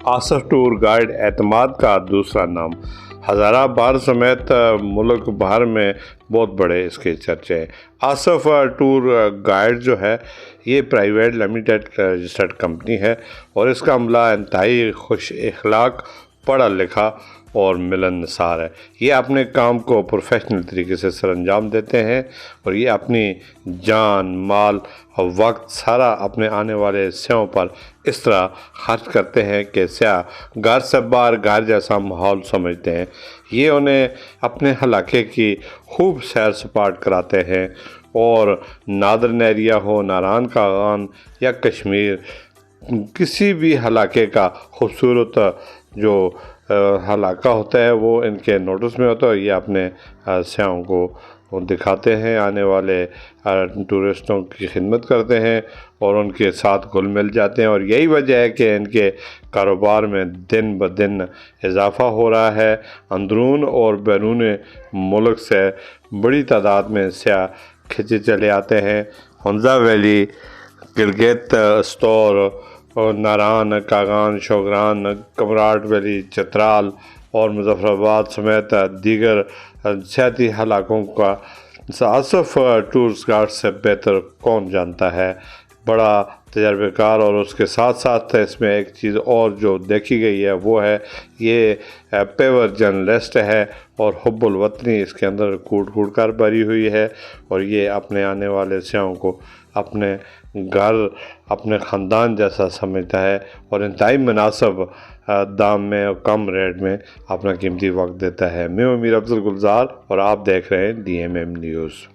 Asif tour guide اعتماد کا دوسرا نام۔ ہزارہ بار سمیت ملک بھر میں بہت بڑے اس کے چرچے ہیں۔ آصف ٹور گائیڈ جو ہے یہ پرائیویٹ لمیٹڈ رجسٹرڈ کمپنی ہے اور اس کا عملہ انتہائی خوش اخلاق، پڑھا لکھا اور ملنسار ہے۔ یہ اپنے کام کو پروفیشنل طریقے سے سر انجام دیتے ہیں اور یہ اپنی جان، مال اور وقت سارا اپنے آنے والے سیاحوں پر اس طرح خرچ کرتے ہیں کہ سیاح گھر سے باہر گھر جیسا ماحول سمجھتے ہیں۔ یہ انہیں اپنے علاقے کی خوب سیر سپاٹ کراتے ہیں اور نادرن ایریا ہو، ناران کاغان یا کشمیر، کسی بھی علاقے کا خوبصورت جو علاقہ ہوتا ہے وہ ان کے نوٹس میں ہوتا ہے اور یہ اپنے سیاحوں کو دکھاتے ہیں، آنے والے ٹورسٹوں کی خدمت کرتے ہیں اور ان کے ساتھ گھل مل جاتے ہیں، اور یہی وجہ ہے کہ ان کے کاروبار میں دن بدن اضافہ ہو رہا ہے۔ اندرون اور بیرون ملک سے بڑی تعداد میں سیاح کھنچے چلے آتے ہیں۔ ہنزا ویلی، گلگت، استور اور ناران کاغان، شوگران، کمراٹ ویلی، چترال اور مظفر آباد سمیت دیگر سیاحتی علاقوں کا آصف ٹورز گائیڈ سے بہتر کون جانتا ہے۔ بڑا تجربہ کار، اور اس کے ساتھ ساتھ اس میں ایک چیز اور جو دیکھی گئی ہے وہ ہے یہ پیور جرنلسٹ ہے اور حب الوطنی اس کے اندر کوٹ کوٹ کر بھری ہوئی ہے، اور یہ اپنے آنے والے سیاحوں کو اپنے گھر، اپنے خاندان جیسا سمجھتا ہے اور انتہائی مناسب دام میں اور کم ریٹ میں اپنا قیمتی وقت دیتا ہے۔ میں امیر افضل گلزار اور آپ دیکھ رہے ہیں DMM نیوز۔